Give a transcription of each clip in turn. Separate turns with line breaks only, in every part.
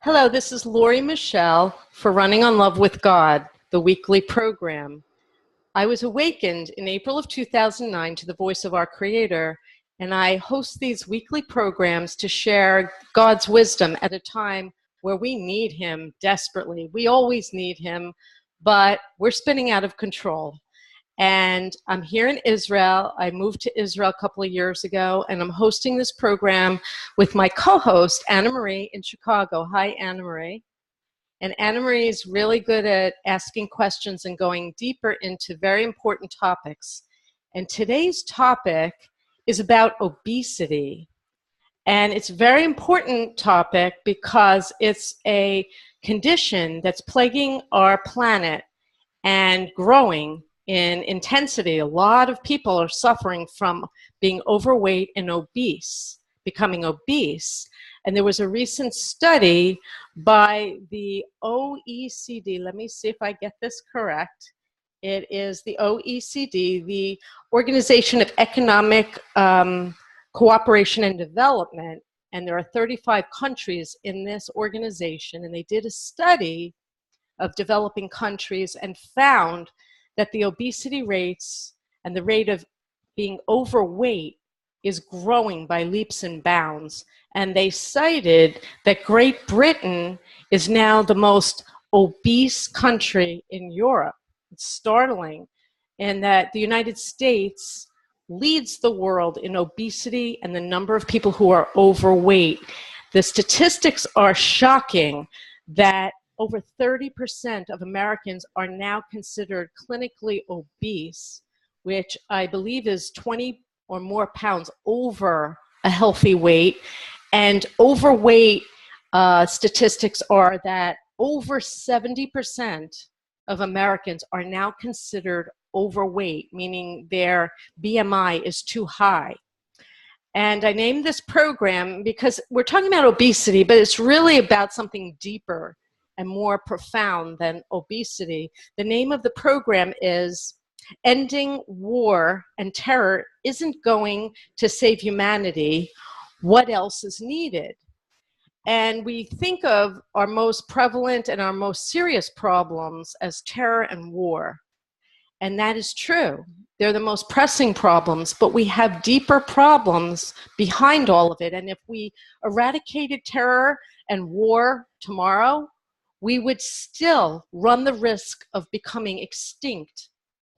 Hello, this is Lori Michelle for Running on Love with God, the weekly program. I was awakened in April of 2009 to the voice of our Creator, and I host these weekly programs to share God's wisdom at a time where we need Him desperately. We always need Him, but we're spinning out of control. And I'm here in Israel. I moved to Israel a couple of years ago, and I'm hosting this program with my co-host, Anna Marie, in Chicago. Hi, Anna Marie. And Anna Marie is really good at asking questions and going deeper into very important topics. And today's topic is about obesity. And it's a very important topic because it's a condition that's plaguing our planet and growing in intensity. A lot of people are suffering from being overweight and obese, becoming obese. And there was a recent study by the OECD. Let me see if I get this correct. It is the OECD, the Organization of Economic Cooperation and Development. And there are 35 countries in this organization. And they did a study of developing countries and found that the obesity rates and the rate of being overweight is growing by leaps and bounds. And they cited that Great Britain is now the most obese country in Europe. It's startling. And that the United States leads the world in obesity and the number of people who are overweight. The statistics are shocking that over 30% of Americans are now considered clinically obese, which I believe is 20 or more pounds over a healthy weight. And overweight statistics are that over 70% of Americans are now considered overweight, meaning their BMI is too high. And I named this program because we're talking about obesity, but it's really about something deeper and more profound than obesity. The name of the program is Ending War and Terror Isn't Going to Save Humanity. What else is needed? And we think of our most prevalent and our most serious problems as terror and war. And that is true. They're the most pressing problems, but we have deeper problems behind all of it. And if we eradicated terror and war tomorrow, we would still run the risk of becoming extinct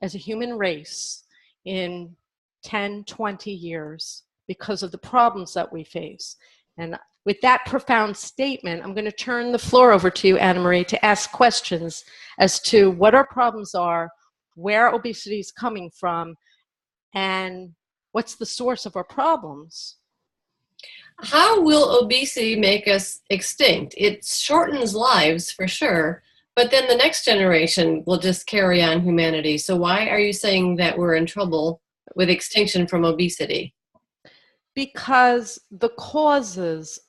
as a human race in 10, 20 years because of the problems that we face. And with that profound statement, I'm going to turn the floor over to you, Anna Marie, to ask questions as to what our problems are, where obesity is coming from, and what's the source of our problems.
How will obesity make us extinct? It shortens lives for sure, but then the next generation will just carry on humanity. So why are you saying that we're in trouble with extinction from obesity?
Because the causes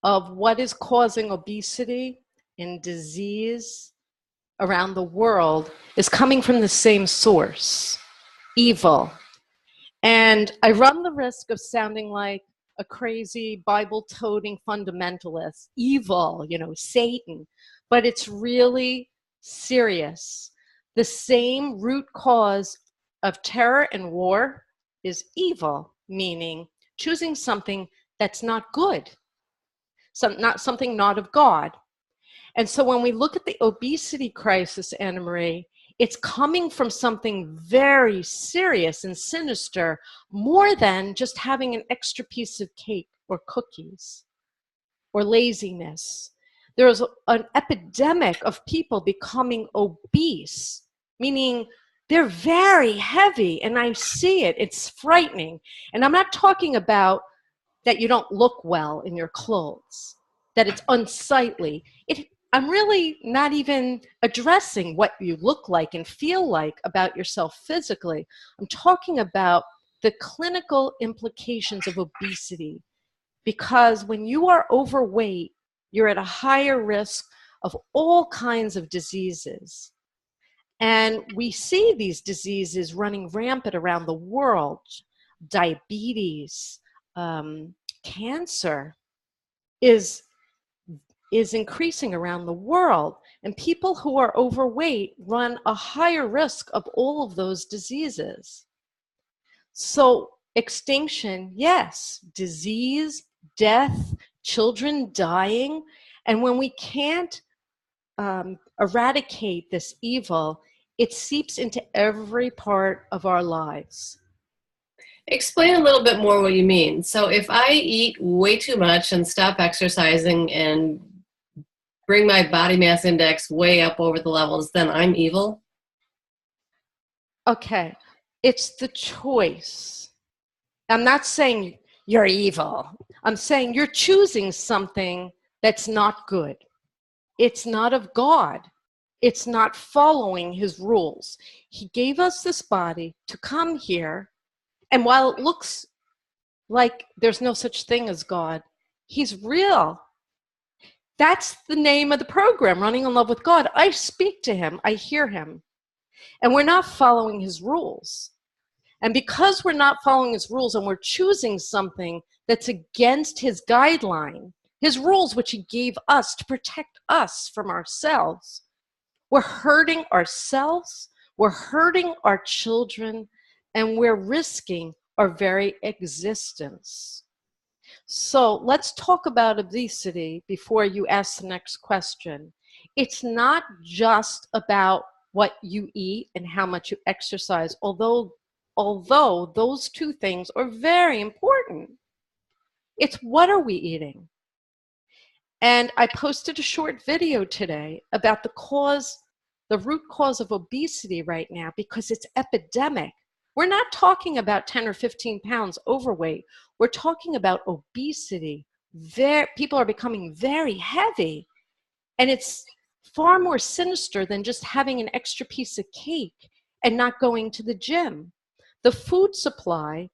of what is causing obesity and disease around the world is coming from the same source, evil. And I run the risk of sounding like a crazy Bible-toting fundamentalist, evil, Satan, but it's really serious. The same root cause of terror and war is evil, meaning choosing something that's not good, something not of God. And so when we look at the obesity crisis, Anna Marie, it's coming from something very serious and sinister, more than just having an extra piece of cake or cookies or laziness. There's an epidemic of people becoming obese, meaning they're very heavy, and I see it. It's frightening. And I'm not talking about that you don't look well in your clothes, that it's unsightly. I'm really not even addressing what you look like and feel like about yourself physically. I'm talking about the clinical implications of obesity, because when you are overweight, you're at a higher risk of all kinds of diseases. And we see these diseases running rampant around the world. Diabetes, cancer is is increasing around the world, and people who are overweight run a higher risk of all of those diseases. So extinction, yes, disease, death, children dying, and when we can't eradicate this evil, it seeps into every part of our lives.
Explain a little bit more what you mean. So if I eat way too much and stop exercising and bring my body mass index way up over the levels, then I'm evil?
Okay, it's the choice. I'm not saying you're evil. I'm saying you're choosing something that's not good. It's not of God. It's not following his rules. He gave us this body to come here, and while it looks like there's no such thing as God, he's real. That's the name of the program, Running in Love with God. I speak to him, I hear him, and we're not following his rules. And because we're not following his rules and we're choosing something that's against his guideline, his rules which he gave us to protect us from ourselves, we're hurting ourselves, we're hurting our children, and we're risking our very existence. So let's talk about obesity before you ask the next question. It's not just about what you eat and how much you exercise, although those two things are very important. It's what are we eating? And I posted a short video today about the root cause of obesity right now, because it's epidemic. We're not talking about 10 or 15 pounds overweight. We're talking about obesity. People are becoming very heavy, and it's far more sinister than just having an extra piece of cake and not going to the gym. The food supply,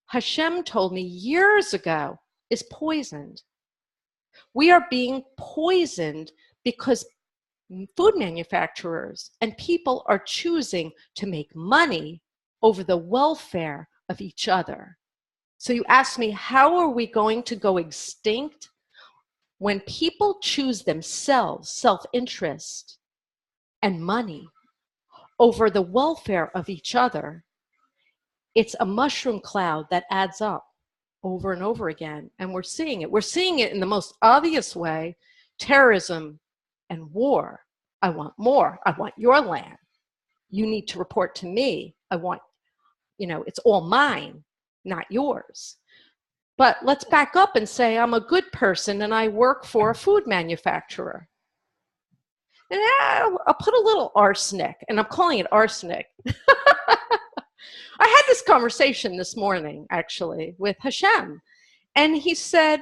Hashem told me years ago, is poisoned. We are being poisoned because food manufacturers and people are choosing to make money over the welfare of each other. So you ask me, how are we going to go extinct? When people choose themselves, self-interest and money over the welfare of each other, it's a mushroom cloud that adds up over and over again. And we're seeing it. We're seeing it in the most obvious way: terrorism and war. I want more. I want your land. You need to report to me. I want, it's all mine, not yours. But let's back up and say I'm a good person and I work for a food manufacturer. And I'll put a little arsenic, and I'm calling it arsenic. I had this conversation this morning, actually, with Hashem. And he said,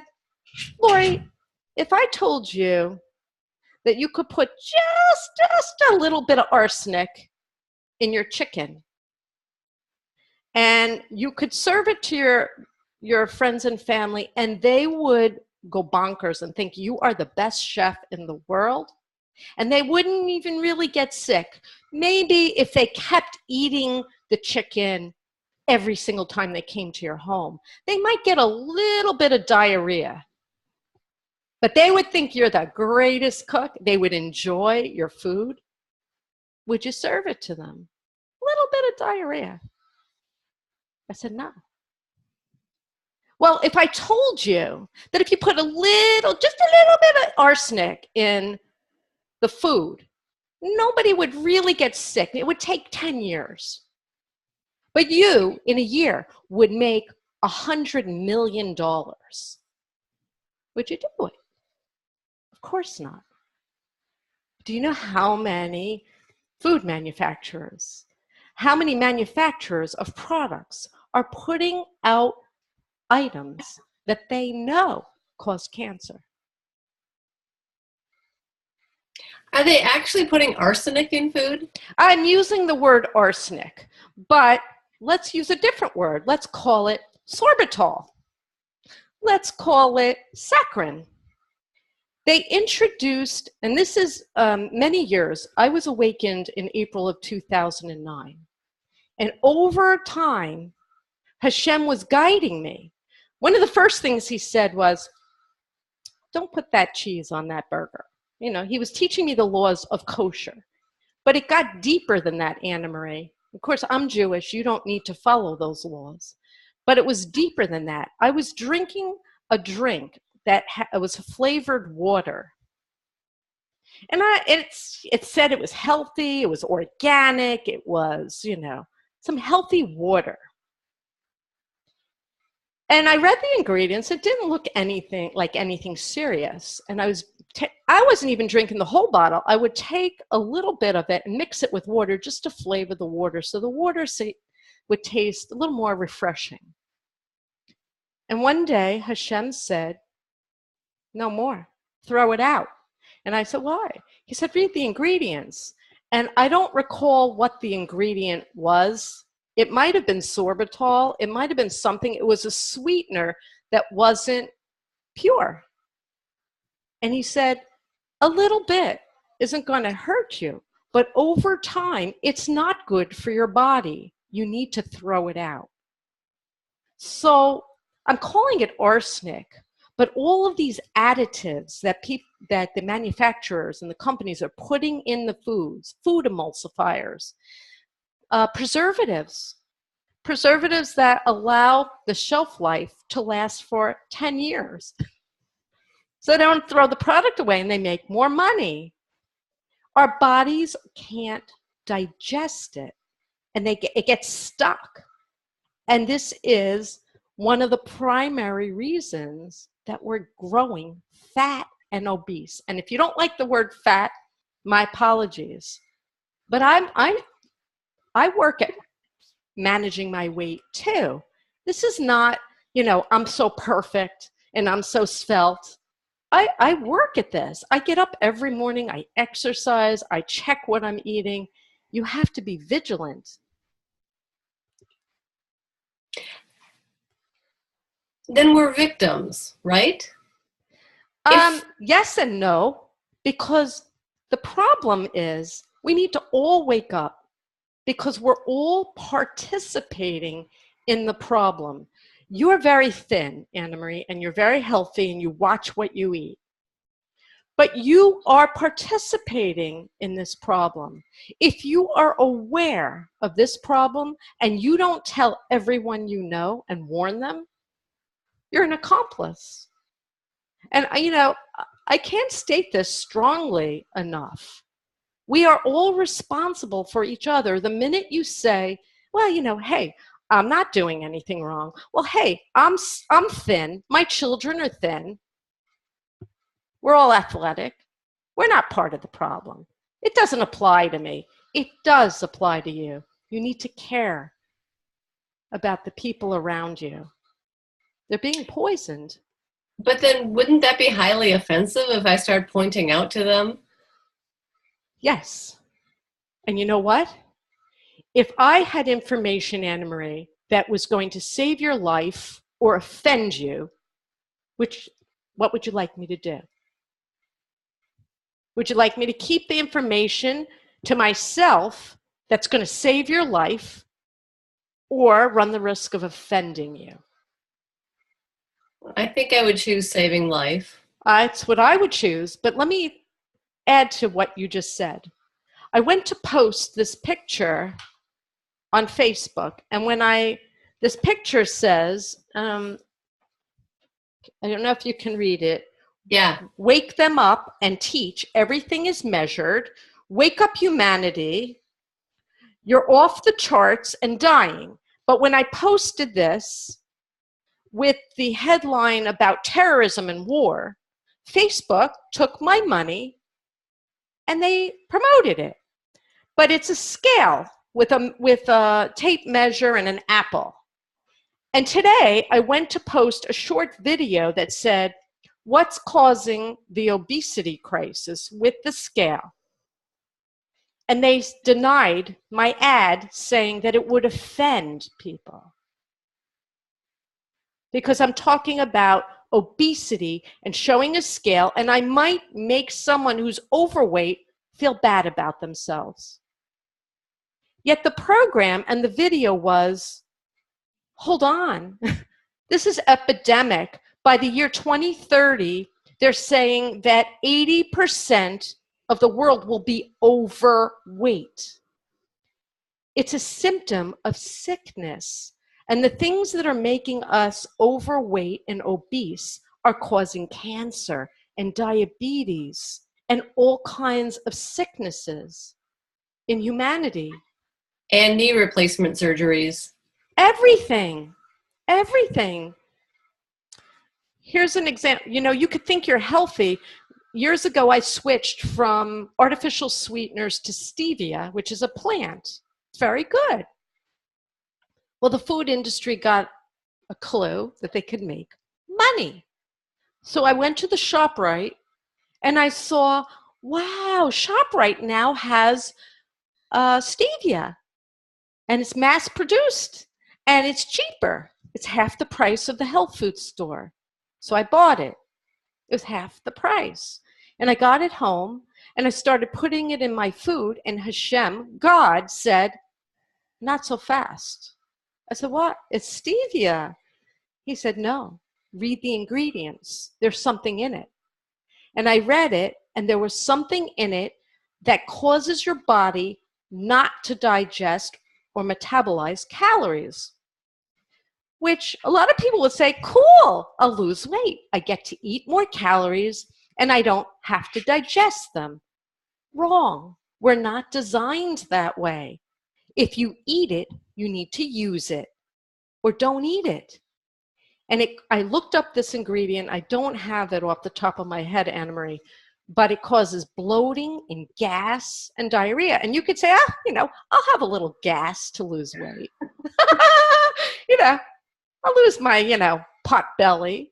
Lori, if I told you that you could put just a little bit of arsenic in your chicken, and you could serve it to your friends and family, and they would go bonkers and think you are the best chef in the world, and they wouldn't even really get sick. Maybe if they kept eating the chicken every single time they came to your home, they might get a little bit of diarrhea. But they would think you're the greatest cook. They would enjoy your food. Would you serve it to them? A little bit of diarrhea. I said, no. Well, if I told you that if you put just a little bit of arsenic in the food, nobody would really get sick. It would take 10 years. But you, in a year, would make $100 million. Would you do it? Of course not. Do you know how many food manufacturers, how many manufacturers of products are putting out items that they know cause cancer?
Are they actually putting arsenic in food?
I'm using the word arsenic, but let's use a different word. Let's call it sorbitol. Let's call it saccharin. They introduced, and this is many years, I was awakened in April of 2009. And over time, Hashem was guiding me. One of the first things he said was, don't put that cheese on that burger. You know, he was teaching me the laws of kosher. But it got deeper than that, Anna Marie. Of course, I'm Jewish. You don't need to follow those laws. But it was deeper than that. I was drinking a drink that was flavored water. And it said it was healthy, it was organic, it was, you know, some healthy water. And I read the ingredients. It didn't look anything like anything serious. And I wasn't even drinking the whole bottle. I would take a little bit of it and mix it with water just to flavor the water, so the water would taste a little more refreshing. And one day Hashem said, no more, throw it out. And I said, why? He said, read the ingredients. And I don't recall what the ingredient was. It might have been sorbitol. It might have been something. It was a sweetener that wasn't pure. And he said, a little bit isn't going to hurt you, but over time, it's not good for your body. You need to throw it out. So I'm calling it arsenic, but all of these additives that the manufacturers and the companies are putting in the foods, food emulsifiers, preservatives that allow the shelf life to last for 10 years. So they don't throw the product away and they make more money. Our bodies can't digest it and it gets stuck. And this is one of the primary reasons that we're growing fat and obese. And if you don't like the word fat, my apologies. But I work at managing my weight too. This is not, you know, I'm so perfect and I'm so svelte. I work at this. I get up every morning, I exercise, I check what I'm eating. You have to be vigilant.
Then we're victims, right?
Yes and no, because the problem is we need to all wake up because we're all participating in the problem. You're very thin, Anna Marie, and you're very healthy and you watch what you eat. But you are participating in this problem. If you are aware of this problem and you don't tell everyone you know and warn them, you're an accomplice. And you know, I can't state this strongly enough. We are all responsible for each other. The minute you say, well, you know, hey, I'm not doing anything wrong. Well, hey, I'm thin. My children are thin. We're all athletic. We're not part of the problem. It doesn't apply to me. It does apply to you. You need to care about the people around you. They're being poisoned.
But then wouldn't that be highly offensive if I start pointing out to them?
Yes. And you know what? If I had information, Anna Marie, that was going to save your life or offend you, what would you like me to do? Would you like me to keep the information to myself that's going to save your life or run the risk of offending you?
I think I would choose saving life.
It's what I would choose, but let me add to what you just said. I went to post this picture on Facebook, and this picture says, I don't know if you can read it.
Yeah.
Wake them up and teach. Everything is measured. Wake up humanity. You're off the charts and dying. But when I posted this with the headline about terrorism and war, Facebook took my money and they promoted it. But it's a scale with a tape measure and an apple. And today I went to post a short video that said, what's causing the obesity crisis with the scale? And they denied my ad saying that it would offend people. Because I'm talking about obesity and showing a scale, and I might make someone who's overweight feel bad about themselves. Yet the program and the video was, hold on, this is epidemic. By the year 2030, They're saying that 80% of the world will be overweight. It's a symptom of sickness. And the things that are making us overweight and obese are causing cancer and diabetes and all kinds of sicknesses in humanity.
And knee replacement surgeries.
Everything. Here's an example. You could think you're healthy. Years ago, I switched from artificial sweeteners to stevia, which is a plant. It's very good. Well, the food industry got a clue that they could make money. So I went to the ShopRite and I saw, wow, ShopRite now has stevia, and it's mass produced and it's cheaper. It's half the price of the health food store. So I bought it. It was half the price. And I got it home and I started putting it in my food, and Hashem, God, said, not so fast. I said, what? It's stevia. He said, no, read the ingredients. There's something in it. And I read it, and there was something in it that causes your body not to digest or metabolize calories, which a lot of people would say, cool, I'll lose weight. I get to eat more calories and I don't have to digest them. Wrong. We're not designed that way. If you eat it, you need to use it, or don't eat it. And I looked up this ingredient. I don't have it off the top of my head, Anna Marie, but it causes bloating and gas and diarrhea. And you could say, I'll have a little gas to lose weight. I'll lose my, pot belly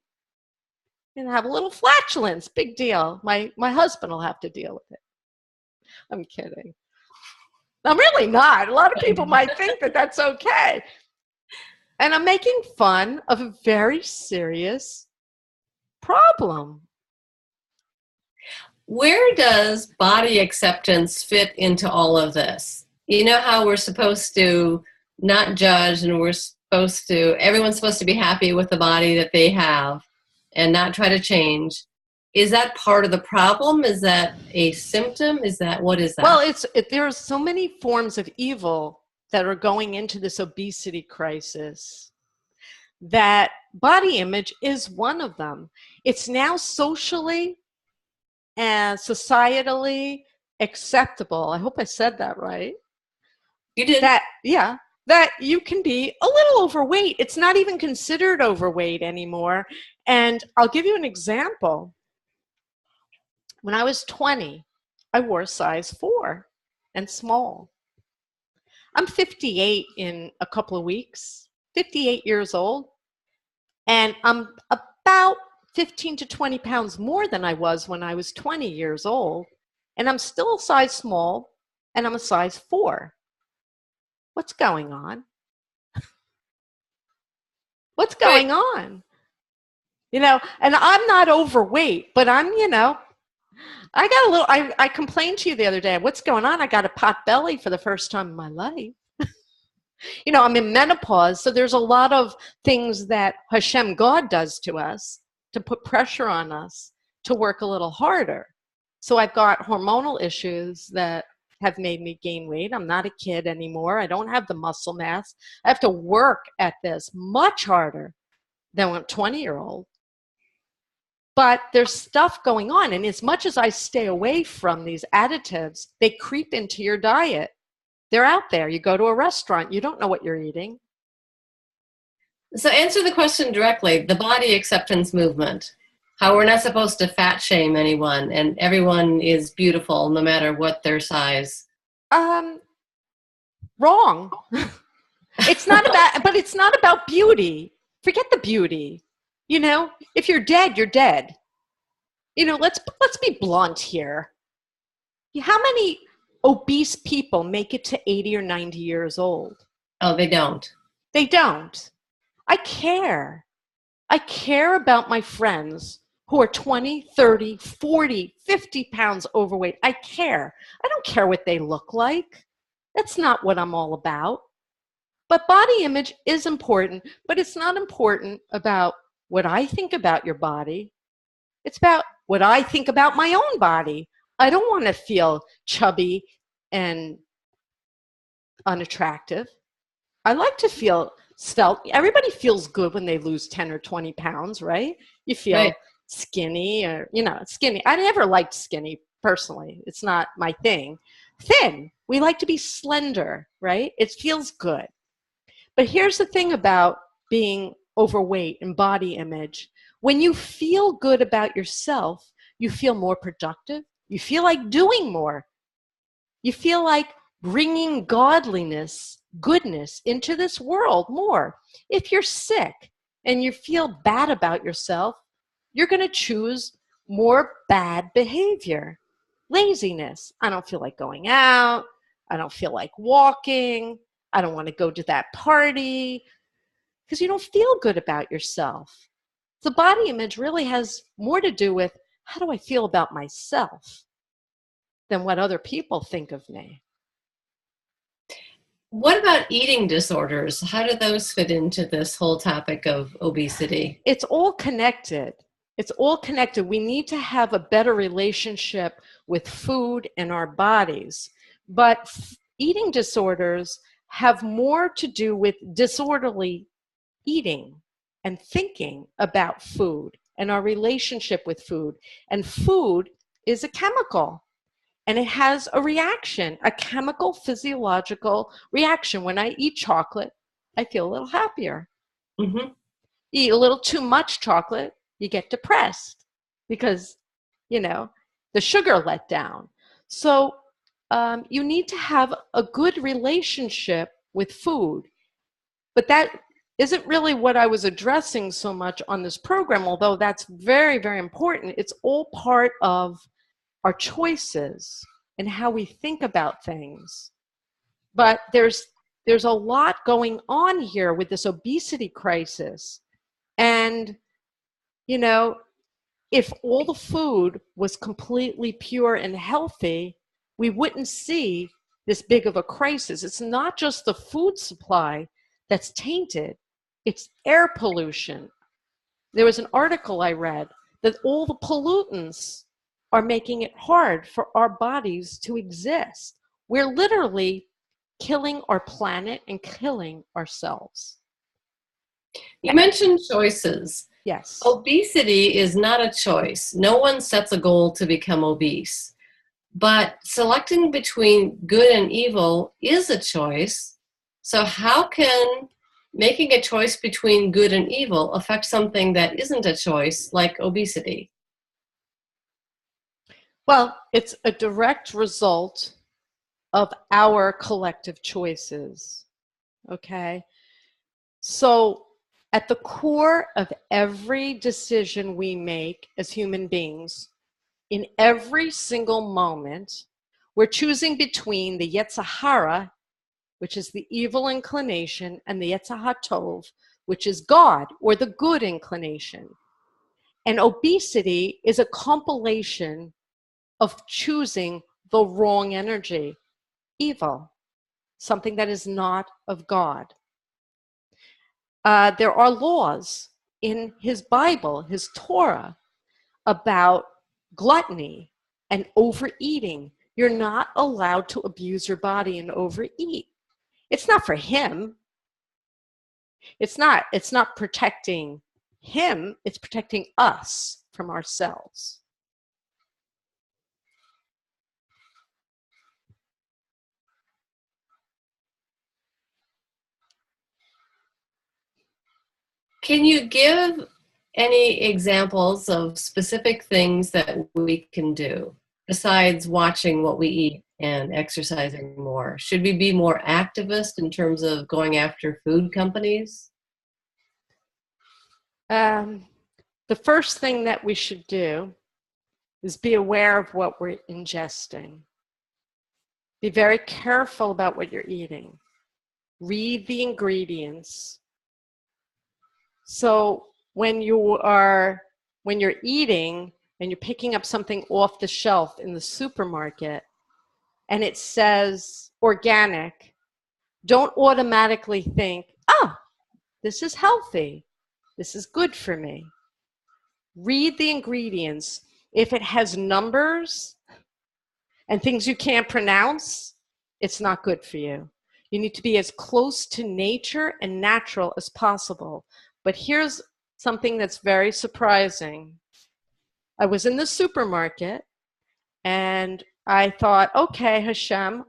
and have a little flatulence. Big deal. My husband will have to deal with it. I'm kidding. I'm really not. A lot of people might think that that's okay. And I'm making fun of a very serious problem.
Where does body acceptance fit into all of this? You know how we're supposed to not judge, and everyone's supposed to be happy with the body that they have and not try to change. Is that part of the problem? Is that a symptom? What is that?
Well, there are so many forms of evil that are going into this obesity crisis, that body image is one of them. It's now socially and societally acceptable. I hope I said that right.
You did.
That you can be a little overweight. It's not even considered overweight anymore. And I'll give you an example. When I was 20, I wore a size 4 and small. I'm 58 in a couple of weeks, 58 years old, and I'm about 15 to 20 pounds more than I was when I was 20 years old, and I'm still a size small, and I'm a size 4. What's going on? What's going on? And I'm not overweight, but I'm, I got a little, I complained to you the other day, what's going on? I got a pot belly for the first time in my life. I'm in menopause, so there's a lot of things that Hashem God does to us to put pressure on us to work a little harder. So I've got hormonal issues that have made me gain weight. I'm not a kid anymore. I don't have the muscle mass. I have to work at this much harder than a 20-year-old. But there's stuff going on. And as much as I stay away from these additives, they creep into your diet. They're out there. You go to a restaurant, you don't know what you're eating.
So answer the question directly, the body acceptance movement, how we're not supposed to fat shame anyone and everyone is beautiful no matter what their size.
Wrong. It's not about beauty. Forget the beauty. If you're dead, you're dead. Let's be blunt here. How many obese people make it to 80 or 90 years old?
Oh, they don't.
They don't. I care. I care about my friends who are 20, 30, 40, 50 pounds overweight. I care. I don't care what they look like. That's not what I'm all about. But body image is important, but it's not important about what I think about your body. It's about what I think about my own body. I don't want to feel chubby and unattractive. I like to feel svelte. Everybody feels good when they lose 10 or 20 pounds, right? You feel
Right.
skinny or, skinny. I never liked skinny personally. It's not my thing. Thin. We like to be slender, right? It feels good. But here's the thing about being overweight and body image. When you feel good about yourself, you feel more productive. You feel like doing more. You feel like bringing godliness, goodness into this world more. If you're sick and you feel bad about yourself, you're going to choose more bad behavior. Laziness. I don't feel like going out. I don't feel like walking. I don't want to go to that party, because you don't feel good about yourself. The body image really has more to do with how do I feel about myself than what other people think of me.
What about eating disorders? How do those fit into this whole topic of obesity?
It's all connected. It's all connected. We need to have a better relationship with food and our bodies. But eating disorders have more to do with disorderly eating and thinking about food and our relationship with food. And food is a chemical. And it has a reaction, a chemical physiological reaction. When I eat chocolate, I feel a little happier.
Mm-hmm.
You eat a little too much chocolate, you get depressed because, the sugar let down. So you need to have a good relationship with food. But that isn't really what I was addressing so much on this program, although that's very, very important. It's all part of our choices and how we think about things. But there's a lot going on here with this obesity crisis. And, if all the food was completely pure and healthy, we wouldn't see this big of a crisis. It's not just the food supply that's tainted, it's air pollution. There was an article I read that all the pollutants are making it hard for our bodies to exist. We're literally killing our planet and killing ourselves.
You mentioned choices.
Yes.
Obesity is not a choice. No one sets a goal to become obese. But selecting between good and evil is a choice. So how can making a choice between good and evil affect something that isn't a choice, like obesity?
Well, it's a direct result of our collective choices. Okay? So, at the core of every decision we make as human beings, in every single moment, we're choosing between the Yetzer Hara, which is the evil inclination, and the Yetzer HaTov, which is God, or the good inclination. And obesity is a compilation of choosing the wrong energy, evil, something that is not of God. There are laws in his Bible, his Torah, about gluttony and overeating. You're not allowed to abuse your body and overeat. It's not for him. It's not protecting him. It's protecting us from ourselves.
Can you give any examples of specific things that we can do besides watching what we eat and exercising more? Should we be more activist in terms of going after food companies?
The first thing that we should do is be aware of what we're ingesting. Be very careful about what you're eating. Read the ingredients. So when you're eating and you're picking up something off the shelf in the supermarket and it says organic, don't automatically think, oh, this is healthy. This is good for me. Read the ingredients. If it has numbers and things you can't pronounce, it's not good for you. You need to be as close to nature and natural as possible. But here's something that's very surprising. I was in the supermarket and I thought, okay, Hashem,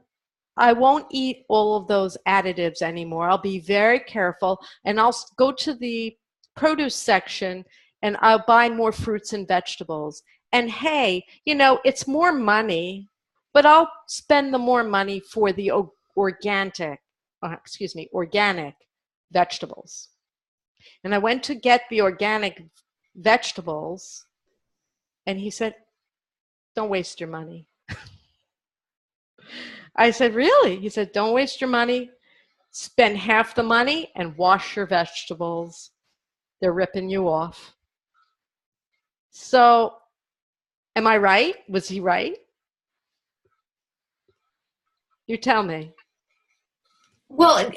I won't eat all of those additives anymore. I'll be very careful, and I'll go to the produce section and I'll buy more fruits and vegetables. And hey, you know, it's more money, but I'll spend the more money for the organic vegetables. And I went to get the organic vegetables, and he said, don't waste your money. I said, really? He said, don't waste your money. Spend half the money and wash your vegetables. They're ripping you off. So, am I right? Was he right? You tell me.
Well,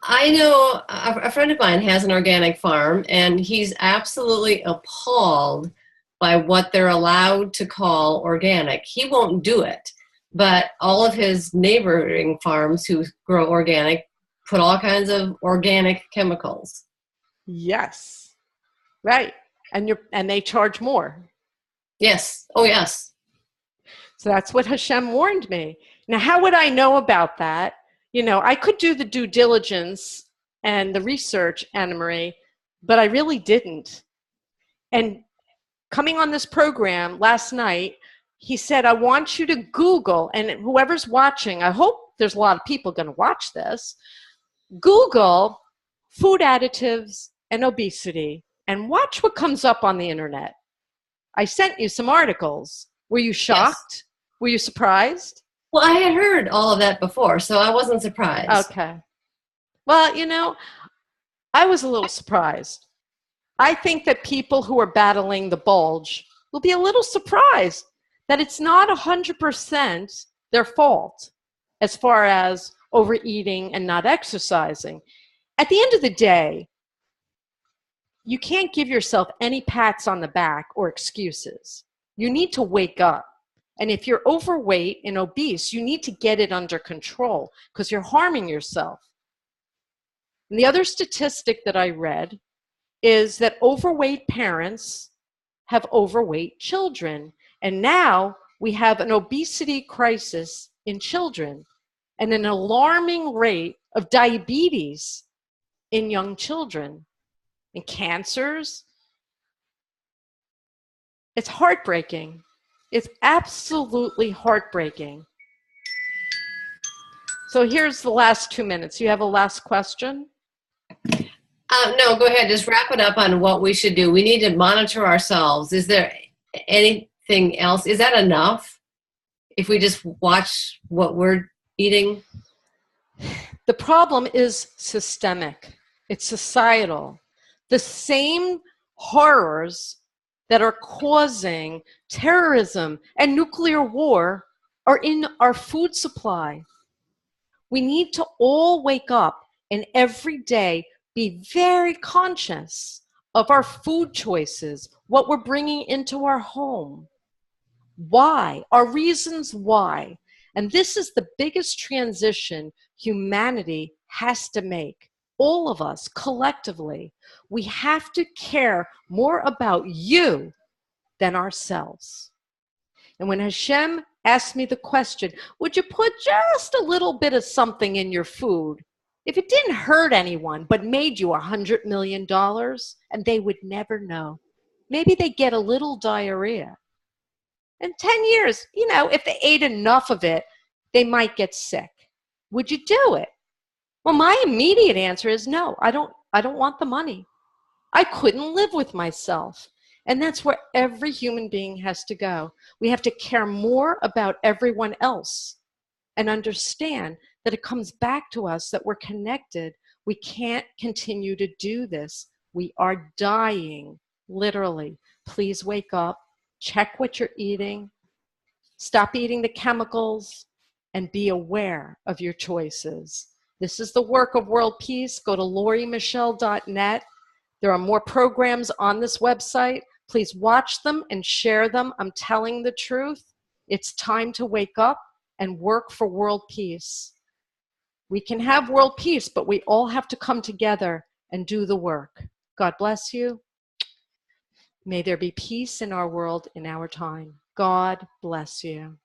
I know a friend of mine has an organic farm, and he's absolutely appalled by what they're allowed to call organic. He won't do it, but all of his neighboring farms who grow organic put all kinds of organic chemicals.
Yes, right. And they charge more.
Yes. Oh, yes.
So that's what Hashem warned me. Now, how would I know about that? You know, I could do the due diligence and the research, Anna Marie, but I really didn't. And coming on this program last night, he said, I want you to Google, and whoever's watching, I hope there's a lot of people going to watch this, Google food additives and obesity and watch what comes up on the internet. I sent you some articles. Were you shocked? Yes. Were you surprised?
Well, I had heard all of that before, so I wasn't surprised.
Okay. Well, you know, I was a little surprised. I think that people who are battling the bulge will be a little surprised that it's not 100% their fault as far as overeating and not exercising. At the end of the day, you can't give yourself any pats on the back or excuses. You need to wake up. And if you're overweight and obese, you need to get it under control because you're harming yourself. And the other statistic that I read is that overweight parents have overweight children. And now we have an obesity crisis in children and an alarming rate of diabetes in young children and cancers. It's heartbreaking. It's absolutely heartbreaking. So here's the last 2 minutes. You have a last question?
No, go ahead. Just wrap it up on what we should do. We need to monitor ourselves. Is there anything else? Is that enough if we just watch what we're eating?
The problem is systemic. It's societal. The same horrors that are causing terrorism and nuclear war are in our food supply. We need to all wake up and every day be very conscious of our food choices, what we're bringing into our home. Why? Our reasons why. And this is the biggest transition humanity has to make. All of us collectively, we have to care more about you than ourselves. And when Hashem asked me the question, would you put just a little bit of something in your food? If it didn't hurt anyone, but made you $100 million, and they would never know. Maybe they get a little diarrhea. In 10 years, you know, if they ate enough of it, they might get sick. Would you do it? Well, my immediate answer is no, I don't want the money. I couldn't live with myself. And that's where every human being has to go. We have to care more about everyone else and understand that it comes back to us that we're connected. We can't continue to do this. We are dying, literally. Please wake up, check what you're eating, stop eating the chemicals, and be aware of your choices. This is the work of world peace. Go to lauriemichelle.net. There are more programs on this website. Please watch them and share them. I'm telling the truth. It's time to wake up and work for world peace. We can have world peace, but we all have to come together and do the work. God bless you. May there be peace in our world in our time. God bless you.